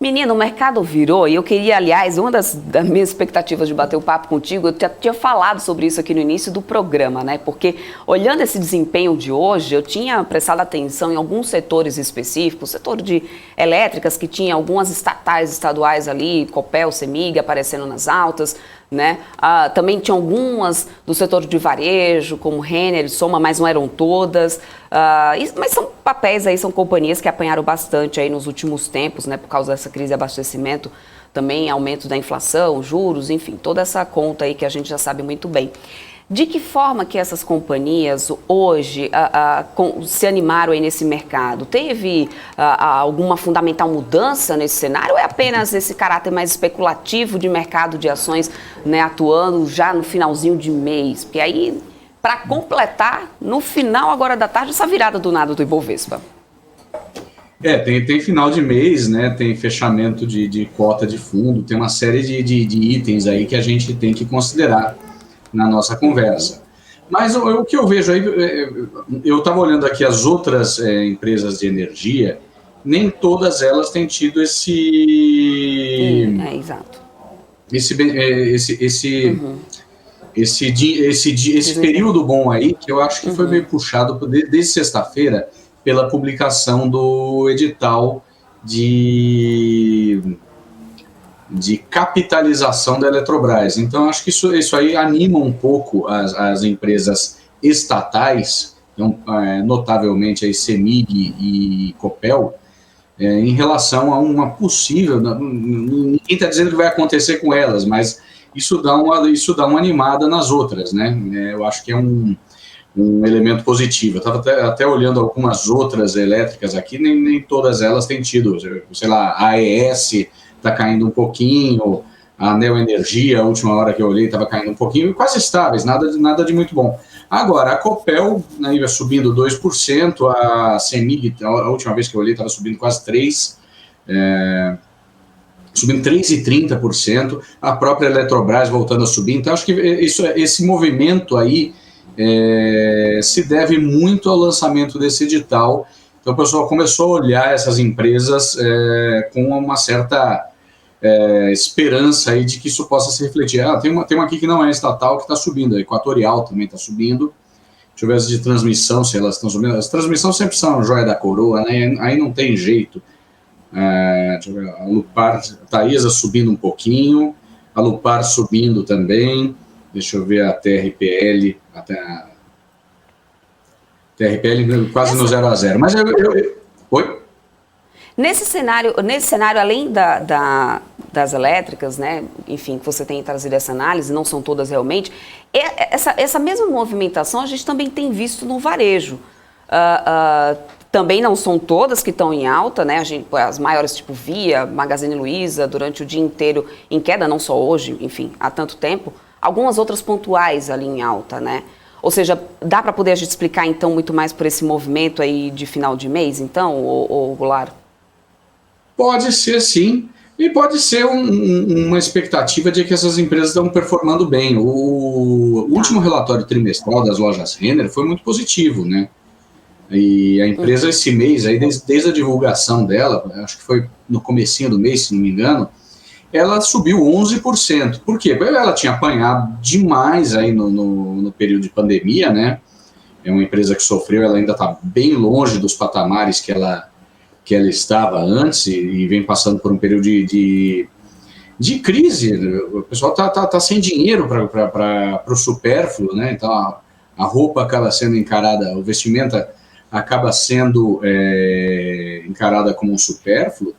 Menino, o mercado virou e eu queria, aliás, uma das minhas expectativas de bater o papo contigo, eu tinha falado sobre isso aqui no início do programa, né? Porque olhando esse desempenho de hoje, eu tinha prestado atenção em alguns setores específicos, setor de elétricas, que tinha algumas estatais, estaduais ali, Copel, Cemig aparecendo nas altas, né? Também tinha algumas do setor de varejo, como Renner, Soma, mas não eram todas. Mas são papéis aí, são companhias que apanharam bastante aí nos últimos tempos, né? Por causa dessa crise de abastecimento, também aumento da inflação, juros, enfim, toda essa conta aí que a gente já sabe muito bem. De que forma que essas companhias hoje se animaram aí nesse mercado? Teve alguma fundamental mudança nesse cenário ou é apenas esse caráter mais especulativo de mercado de ações, né, atuando já no finalzinho de mês? Porque aí, para completar, no final agora da tarde, essa virada do nada do Ibovespa. Tem final de mês, né? Tem fechamento de cota de fundo, tem uma série de itens aí que a gente tem que considerar na nossa conversa. Mas o que eu vejo aí, eu estava olhando aqui as outras empresas de energia, nem todas elas têm tido exato. Esse período bom aí, que eu acho que foi meio puxado desde sexta-feira pela publicação do edital de capitalização da Eletrobras. Então, acho que isso aí anima um pouco as empresas estatais, então, notavelmente a Cemig e Copel, em relação a uma possível... Ninguém está dizendo que vai acontecer com elas, mas isso dá uma animada nas outras, né? Eu acho que é um elemento positivo. Eu estava até olhando algumas outras elétricas aqui, nem todas elas têm tido, sei lá, a AES está caindo um pouquinho, a Neoenergia, a última hora que eu olhei, estava caindo um pouquinho, quase estáveis, nada de muito bom. Agora, a Copel vai subindo 2%, a Cemig, a última vez que eu olhei, estava subindo quase 3%, subindo 3,30%, a própria Eletrobras voltando a subir. Então, acho que esse movimento aí se deve muito ao lançamento desse edital. Então, o pessoal começou a olhar essas empresas com uma certa esperança aí de que isso possa se refletir. Tem uma aqui que não é estatal, que está subindo, a Equatorial também está subindo. Deixa eu ver as de transmissão, se elas estão subindo. As transmissões sempre são joia da coroa, né? Aí não tem jeito. Deixa eu ver, a Lupar, a Taesa subindo um pouquinho, a Lupar subindo também. Deixa eu ver a TRPL, TRPL quase no 0 a 0. Mas oi? Nesse cenário, além das elétricas, né, enfim, que você tem trazido essa análise, não são todas realmente, essa mesma movimentação a gente também tem visto no varejo. Também não são todas que estão em alta, né? As maiores, tipo Via, Magazine Luiza, durante o dia inteiro em queda, não só hoje, enfim, há tanto tempo. Algumas outras pontuais ali em alta, né? Ou seja, dá para poder a gente explicar, então, muito mais por esse movimento aí de final de mês, então, ou Goulart? Pode ser, sim. E pode ser uma expectativa de que essas empresas estão performando bem. O último relatório trimestral das lojas Renner foi muito positivo, né? E a empresa esse mês, aí, desde a divulgação dela, acho que foi no comecinho do mês, se não me engano, ela subiu 11%. Por quê? Porque ela tinha apanhado demais aí no período de pandemia, né? É uma empresa que sofreu, ela ainda está bem longe dos patamares que ela estava antes e vem passando por um período de crise. O pessoal tá sem dinheiro para o supérfluo, né? Então a roupa acaba sendo encarada, o vestimenta acaba sendo encarada como um supérfluo,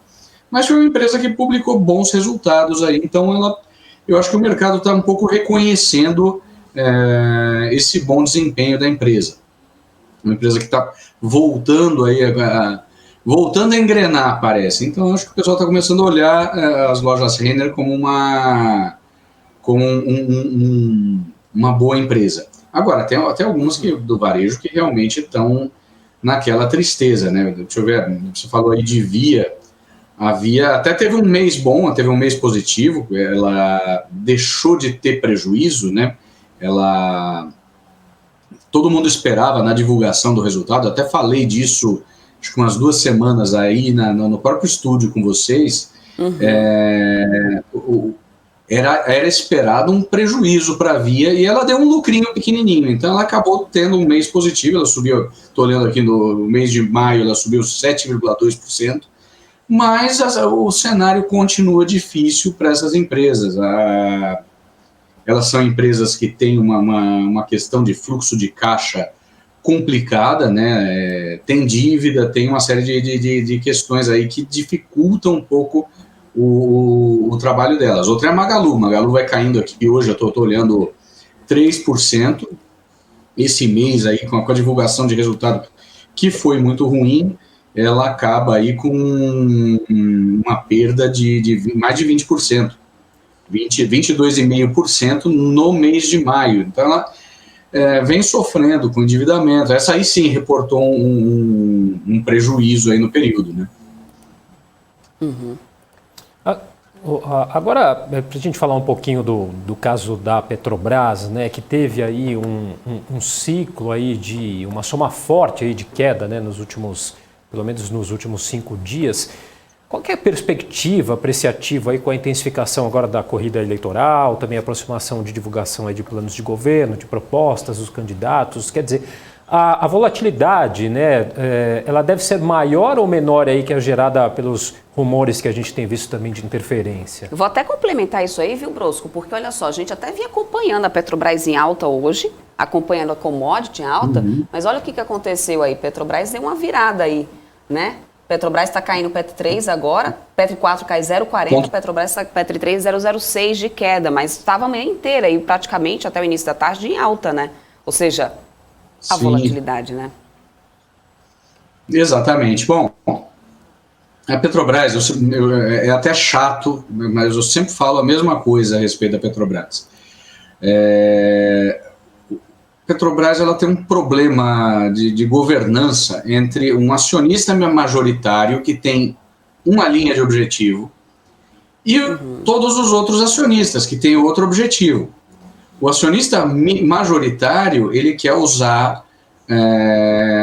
mas foi uma empresa que publicou bons resultados aí, então eu acho que o mercado está um pouco reconhecendo esse bom desempenho da empresa. Uma empresa que está voltando aí voltando a engrenar, parece. Então, eu acho que o pessoal está começando a olhar as lojas Renner como uma boa empresa. Agora, tem até algumas do varejo que realmente estão naquela tristeza, né? Deixa eu ver, você falou aí de Via. A Via até teve um mês bom, teve um mês positivo, ela deixou de ter prejuízo, né? Todo mundo esperava na divulgação do resultado, até falei disso acho que umas 2 semanas aí no próprio estúdio com vocês, Era esperado um prejuízo para a Via e ela deu um lucrinho pequenininho, então ela acabou tendo um mês positivo, ela subiu, estou olhando aqui no mês de maio, ela subiu 7,2%, mas o cenário continua difícil para essas empresas. Elas são empresas que têm uma questão de fluxo de caixa complicada, né? Tem dívida, tem uma série de questões aí que dificultam um pouco o trabalho delas. Outra é a Magalu. Magalu vai caindo aqui hoje, eu estou olhando 3%. Esse mês aí, com a divulgação de resultado que foi muito ruim, ela acaba aí com uma perda de mais de 20%. 22,5% no mês de maio. Então, ela vem sofrendo com endividamento. Essa aí sim reportou um prejuízo aí no período, né? Agora, para a gente falar um pouquinho do caso da Petrobras, né, que teve aí um ciclo aí de uma soma forte aí de queda, né, pelo menos nos últimos 5 dias. Qual que é a perspectiva apreciativa aí com a intensificação agora da corrida eleitoral, também a aproximação de divulgação aí de planos de governo, de propostas dos candidatos? Quer dizer, a volatilidade, né, ela deve ser maior ou menor aí que é gerada pelos rumores que a gente tem visto também de interferência? Eu vou até complementar isso aí, viu, Brosco? Porque olha só, a gente até vinha acompanhando a Petrobras em alta hoje, acompanhando a commodity em alta, mas olha o que aconteceu aí. Petrobras deu uma virada aí, né? Petrobras está caindo Petro 3 agora, Petro 4 cai 0,40, Petrobras está Petro 3 0,06 de queda, mas estava a manhã inteira e praticamente até o início da tarde em alta, né? Ou seja, a volatilidade, né? Exatamente. Bom, a Petrobras, é até chato, mas eu sempre falo a mesma coisa a respeito da Petrobras. Petrobras ela tem um problema de governança entre um acionista majoritário que tem uma linha de objetivo e todos os outros acionistas que têm outro objetivo. O acionista majoritário ele quer usar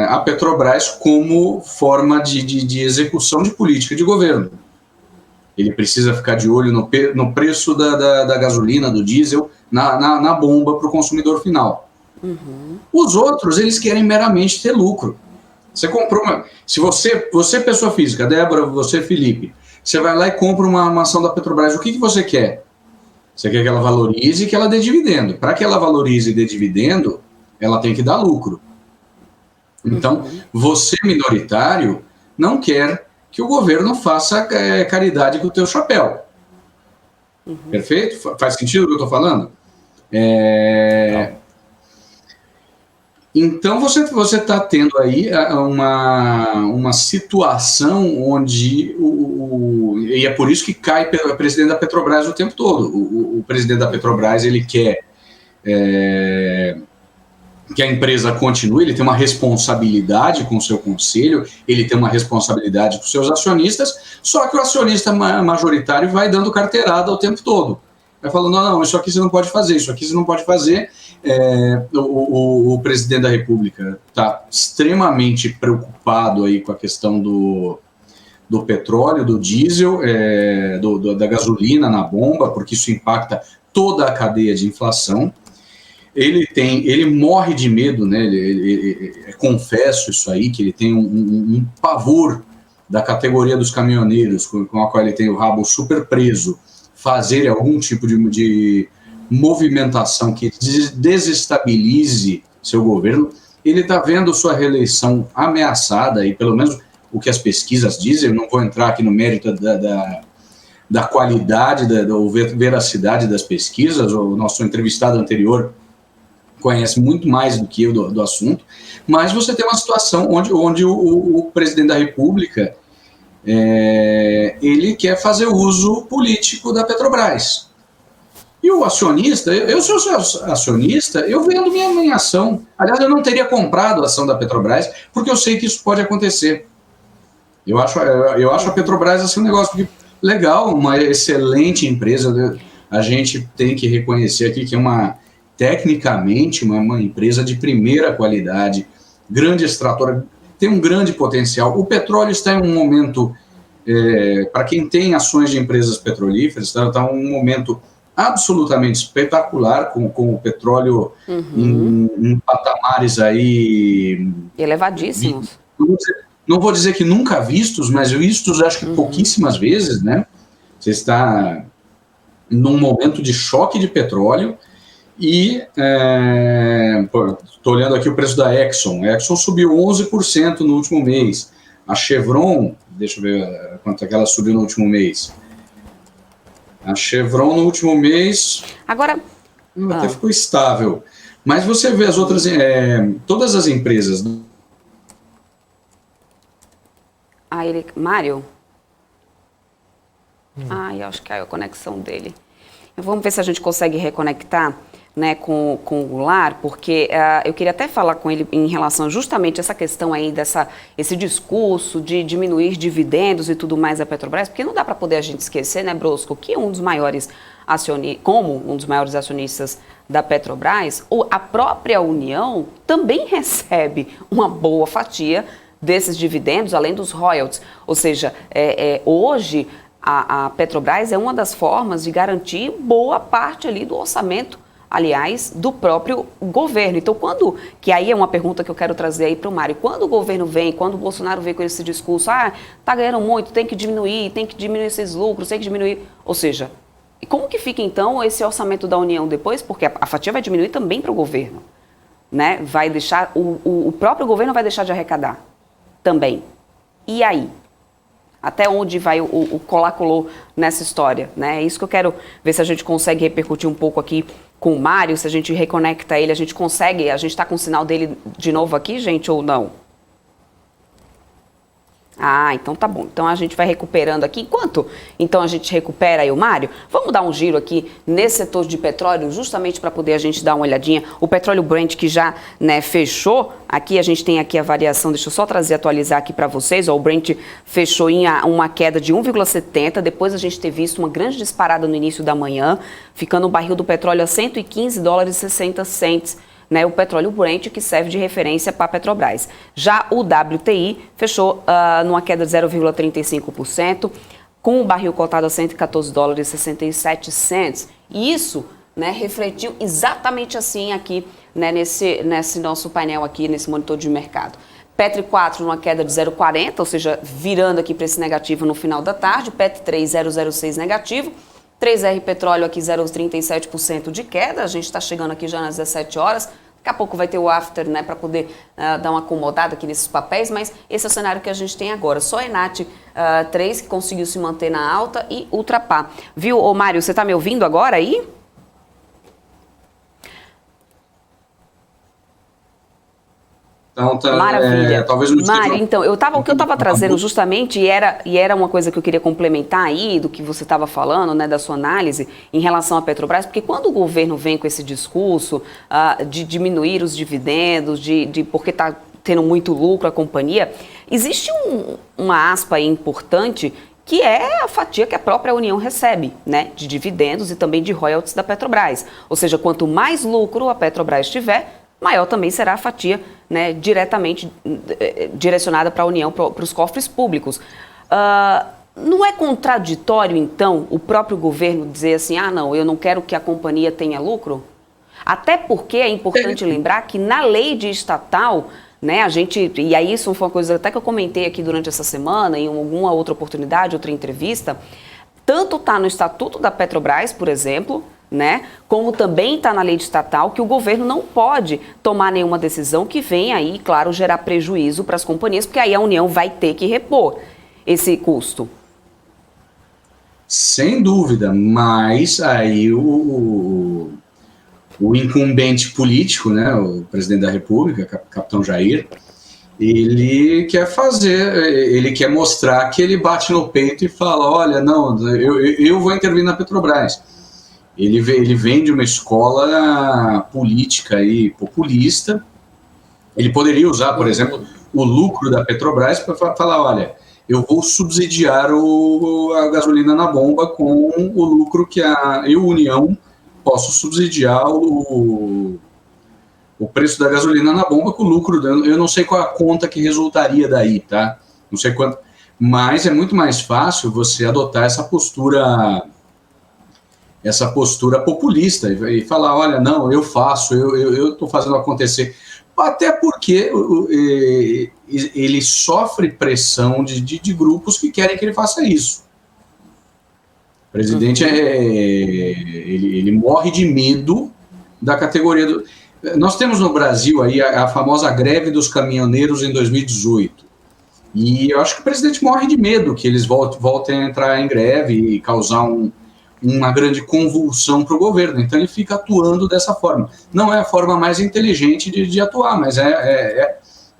a Petrobras como forma de execução de política de governo. Ele precisa ficar de olho no preço da gasolina, do diesel, na bomba para o consumidor final. Os outros, eles querem meramente ter lucro. Você comprou se você pessoa física, Débora, você Felipe, você vai lá e compra uma ação da Petrobras, o que você quer? Você quer que ela valorize e que ela dê dividendo. Para que ela valorize e dê dividendo, ela tem que dar lucro. Então, você minoritário não quer que o governo faça caridade com o teu chapéu. Perfeito? Faz sentido o que eu estou falando? Então, você está tendo aí uma situação onde, e é por isso que cai o presidente da Petrobras o tempo todo. O presidente da Petrobras, ele quer que a empresa continue, ele tem uma responsabilidade com o seu conselho, ele tem uma responsabilidade com os seus acionistas, só que o acionista majoritário vai dando carteirada o tempo todo. Vai falando, não, isso aqui você não pode fazer, isso aqui você não pode fazer. O presidente da República está extremamente preocupado aí com a questão do petróleo, do diesel, da gasolina na bomba, porque isso impacta toda a cadeia de inflação. Ele morre de medo, né? Confesso isso aí, que ele tem um pavor da categoria dos caminhoneiros, com a qual ele tem o rabo super preso, fazer algum tipo de movimentação que desestabilize seu governo. Ele está vendo sua reeleição ameaçada, e pelo menos o que as pesquisas dizem, eu não vou entrar aqui no mérito da qualidade, ou veracidade das pesquisas, o nosso entrevistado anterior conhece muito mais do que eu do assunto, mas você tem uma situação onde o presidente da República ele quer fazer uso político da Petrobras. E o acionista, eu sou acionista, eu vendo minha ação. Aliás, eu não teria comprado a ação da Petrobras, porque eu sei que isso pode acontecer. Eu acho a Petrobras assim, um negócio legal, uma excelente empresa. A gente tem que reconhecer aqui que é tecnicamente uma empresa de primeira qualidade, grande extratora, tem um grande potencial. O petróleo está em um momento para quem tem ações de empresas petrolíferas, está um momento absolutamente espetacular, com o petróleo em patamares aí elevadíssimos. Não vou dizer que nunca vistos, mas vistos acho que pouquíssimas vezes, né? Você está num momento de choque de petróleo e estou olhando aqui o preço da Exxon. A Exxon subiu 11% no último mês. A Chevron, deixa eu ver quanto é que ela subiu no último mês. A Chevron no último mês agora até ficou estável. Mas você vê as outras, todas as empresas. Mário? Eu acho que caiu a conexão dele. Vamos ver se a gente consegue reconectar, né, com o Goulart, porque eu queria até falar com ele em relação justamente a essa questão aí, esse discurso de diminuir dividendos e tudo mais da Petrobras, porque não dá para poder a gente esquecer, né, Brosco, que um dos maiores acionistas da Petrobras, a própria União também recebe uma boa fatia desses dividendos, além dos royalties. Ou seja, hoje a Petrobras é uma das formas de garantir boa parte ali do orçamento, aliás, do próprio governo. Então, que aí é uma pergunta que eu quero trazer aí para o Mário, quando o governo vem, quando o Bolsonaro vem com esse discurso, tá ganhando muito, tem que diminuir esses lucros, tem que diminuir, ou seja, como que fica então esse orçamento da União depois? Porque a fatia vai diminuir também para o governo, né? Vai deixar, o próprio governo vai deixar de arrecadar também. E aí? Até onde vai o colar-colou nessa história, né? É isso que eu quero ver se a gente consegue repercutir um pouco aqui com o Mário, se a gente reconecta ele, a gente está com o sinal dele de novo aqui, gente, ou não? Então tá bom. Então a gente vai recuperando aqui. Enquanto então a gente recupera aí o Mário, vamos dar um giro aqui nesse setor de petróleo, justamente para poder a gente dar uma olhadinha. O petróleo Brent que já, né, fechou. Aqui a gente tem aqui a variação, deixa eu só atualizar aqui para vocês. O Brent fechou em uma queda de 1,70, depois a gente ter visto uma grande disparada no início da manhã, ficando o barril do petróleo a $115,60. Né, o petróleo Brent, que serve de referência para a Petrobras. Já o WTI fechou numa queda de 0,35%, com o barril cotado a $114,67. E isso, né, refletiu exatamente assim aqui, né, nesse nosso painel aqui, nesse monitor de mercado. Petri 4 numa queda de 0,40, ou seja, virando aqui para esse negativo no final da tarde. Petri 3, 0,06 negativo. 3R Petróleo aqui 0,37% de queda, a gente está chegando aqui já nas 17 horas, daqui a pouco vai ter o after, né, para poder dar uma acomodada aqui nesses papéis, mas esse é o cenário que a gente tem agora. Só a Enat 3 que conseguiu se manter na alta e Ultrapar. Viu, ô Mário, você está me ouvindo agora aí? Então, Maravilha. Talvez não Mário, então, o que eu estava trazendo justamente, e era uma coisa que eu queria complementar aí, do que você estava falando, né, da sua análise, em relação à Petrobras, porque quando o governo vem com esse discurso de diminuir os dividendos, porque está tendo muito lucro a companhia, existe uma aspa aí importante, que é a fatia que a própria União recebe, né, de dividendos e também de royalties da Petrobras. Ou seja, quanto mais lucro a Petrobras tiver, maior também será a fatia, né, diretamente direcionada para a União, para os cofres públicos. Não é contraditório, então, o próprio governo dizer assim, não, eu não quero que a companhia tenha lucro? Até porque é importante lembrar que na lei de estatal, né, e aí isso foi uma coisa até que eu comentei aqui durante essa semana, em alguma outra oportunidade, outra entrevista, tanto está no Estatuto da Petrobras, por exemplo, né, como também está na lei de estatal, que o governo não pode tomar nenhuma decisão que venha aí, claro, gerar prejuízo para as companhias, porque aí a União vai ter que repor esse custo. Sem dúvida, mas aí o incumbente político, né, o presidente da República, capitão Jair, ele quer mostrar que ele bate no peito e fala, olha, não, eu vou intervir na Petrobras. Ele vem de uma escola política e populista. Ele poderia usar, por exemplo, o lucro da Petrobras para falar, olha, eu vou subsidiar a gasolina na bomba com o lucro que eu, União, posso subsidiar o preço da gasolina na bomba com o lucro. Eu não sei qual a conta que resultaria daí, tá? Não sei quanto. Mas é muito mais fácil você adotar essa postura populista e falar, olha, não, eu faço, eu estou fazendo acontecer. Até porque ele sofre pressão de grupos que querem que ele faça isso. O presidente ele morre de medo da categoria do... Nós temos no Brasil aí a famosa greve dos caminhoneiros em 2018. E eu acho que o presidente morre de medo que eles voltem a entrar em greve e causar uma grande convulsão para o governo. Então ele fica atuando dessa forma. Não é a forma mais inteligente de atuar, mas é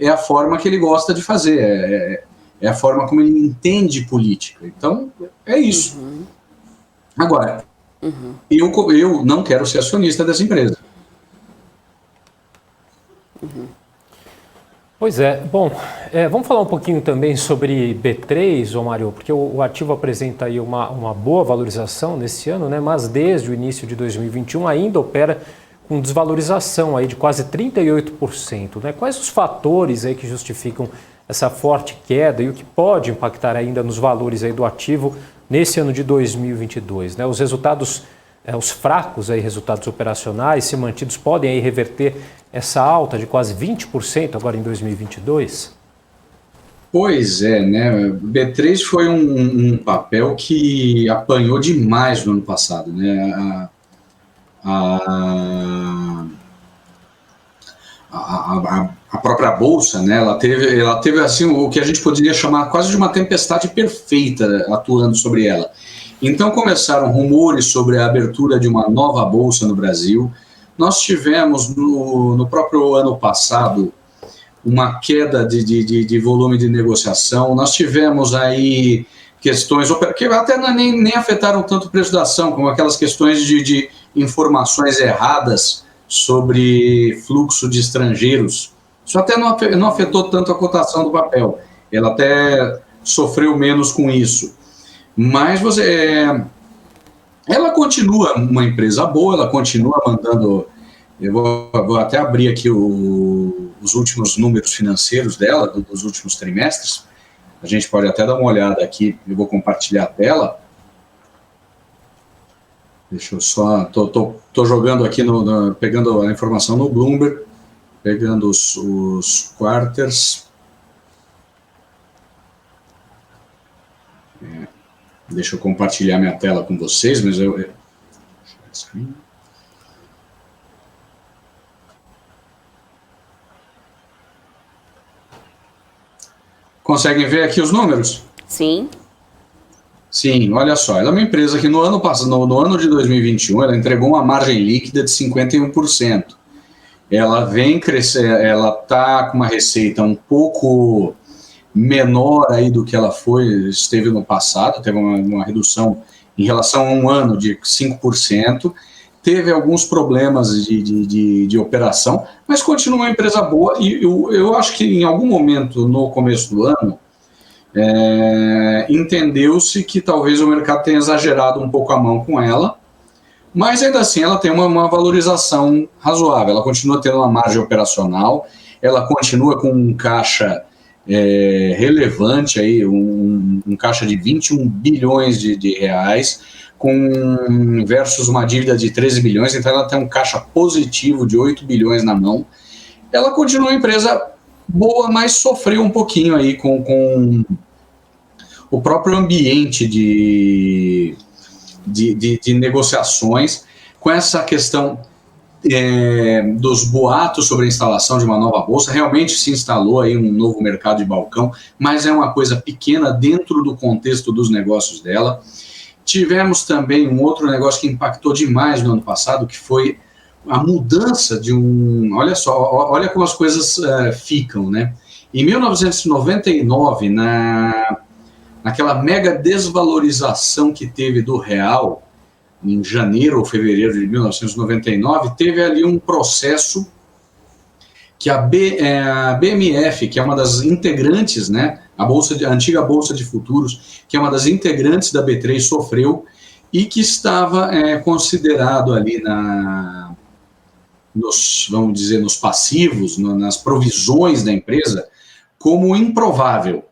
a forma que ele gosta de fazer, é a forma como ele entende política. Então é isso. Agora, eu não quero ser acionista dessa empresa. Pois é. Bom, vamos falar um pouquinho também sobre B3, ô Mário, porque o ativo apresenta aí uma boa valorização nesse ano, né? Mas desde o início de 2021 ainda opera com desvalorização aí de quase 38%, né? Quais os fatores aí que justificam essa forte queda e o que pode impactar ainda nos valores aí do ativo nesse ano de 2022, né? Os resultados, os fracos aí, resultados operacionais se mantidos podem aí reverter essa alta de quase 20% agora em 2022? Pois é, né? B3 foi um papel que apanhou demais no ano passado, né? A própria bolsa, né? Ela teve assim o que a gente poderia chamar quase de uma tempestade perfeita atuando sobre ela. Então começaram rumores sobre a abertura de uma nova bolsa no Brasil. Nós tivemos no próprio ano passado uma queda de volume de negociação. Nós tivemos aí questões que até nem afetaram tanto o preço da ação, como aquelas questões de informações erradas sobre fluxo de estrangeiros. Isso até não afetou tanto a cotação do papel. Ela até sofreu menos com isso. Mas ela continua uma empresa boa, ela continua mandando... Eu vou até abrir aqui os últimos números financeiros dela, dos últimos trimestres. A gente pode até dar uma olhada aqui, eu vou compartilhar a tela. Deixa eu só... Tô jogando aqui, pegando a informação no Bloomberg, pegando os quarters. Deixa eu compartilhar minha tela com vocês, mas Conseguem ver aqui os números? Sim. Sim, olha só, ela é uma empresa que no ano passado, no ano de 2021, ela entregou uma margem líquida de 51%. Ela vem crescer, ela está com uma receita um pouco menor aí do que ela esteve no passado, teve uma redução em relação a um ano de 5%, teve alguns problemas de operação, mas continua uma empresa boa e eu acho que em algum momento no começo do ano entendeu-se que talvez o mercado tenha exagerado um pouco a mão com ela, mas ainda assim ela tem uma valorização razoável, ela continua tendo uma margem operacional, ela continua com um caixa relevante, aí, um caixa de 21 bilhões de reais, versus uma dívida de 13 bilhões, então ela tem um caixa positivo de 8 bilhões na mão. Ela continua uma empresa boa, mas sofreu um pouquinho aí com o próprio ambiente de negociações, com essa questão dos boatos sobre a instalação de uma nova bolsa. Realmente se instalou aí um novo mercado de balcão, mas é uma coisa pequena dentro do contexto dos negócios dela. Tivemos também um outro negócio que impactou demais no ano passado, que foi a mudança de olha só, olha como as coisas ficam, né? Em 1999, naquela mega desvalorização que teve do real, em janeiro ou fevereiro de 1999, teve ali um processo que a BMF, que é uma das integrantes, né, a antiga Bolsa de Futuros, que é uma das integrantes da B3, sofreu e que estava considerado ali vamos dizer, nos passivos, nas provisões da empresa, como improvável.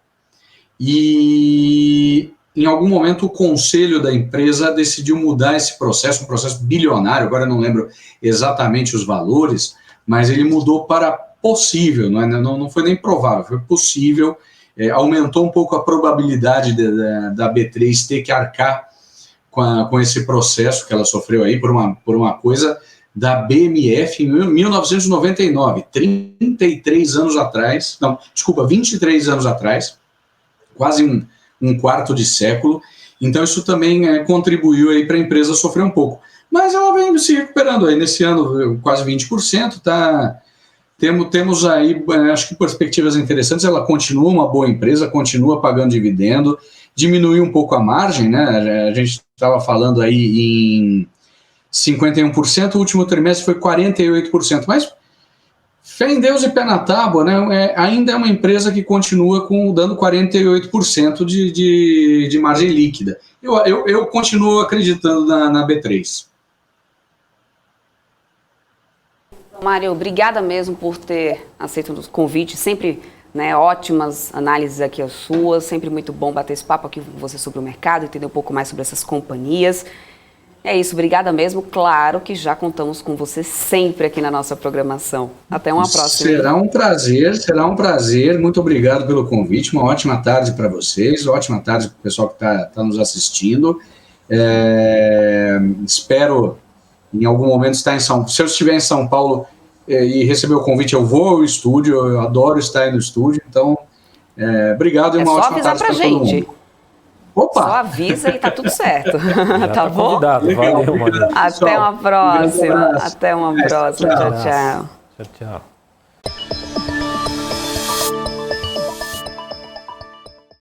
e em algum momento o conselho da empresa decidiu mudar esse processo, um processo bilionário, agora eu não lembro exatamente os valores, mas ele mudou para possível, não foi nem provável, foi possível, aumentou um pouco a probabilidade da B3 ter que arcar com esse processo que ela sofreu aí por uma coisa da BMF em 1999, 23 anos atrás, não, desculpa, 23 anos atrás, quase um quarto de século. Então isso também contribuiu aí para a empresa sofrer um pouco. Mas ela vem se recuperando aí nesse ano, quase 20%, tá? Temos aí, acho que perspectivas interessantes. Ela continua uma boa empresa, continua pagando dividendo, diminuiu um pouco a margem, né? A gente estava falando aí em 51%, o último trimestre foi 48%, mas fé em Deus e pé na tábua, né? Ainda é uma empresa que continua dando 48% de margem líquida. Eu continuo acreditando na B3. Mário, obrigada mesmo por ter aceito o convite, sempre, né, ótimas análises aqui as suas, sempre muito bom bater esse papo aqui com você sobre o mercado, entender um pouco mais sobre essas companhias. É isso, obrigada mesmo, claro que já contamos com você sempre aqui na nossa programação. Até uma próxima. Será um prazer, muito obrigado pelo convite, uma ótima tarde para vocês, ótima tarde para o pessoal que está nos assistindo. Espero em algum momento estar em São Paulo. Se eu estiver em São Paulo e receber o convite, eu vou ao estúdio, eu adoro estar aí no estúdio, então obrigado e uma ótima tarde para todo mundo. Opa! Só avisa e tá tudo certo. Tá bom? Convidado. Valeu, Manu. Até uma próxima. Até uma próxima. Tchau, tchau. Tchau, tchau.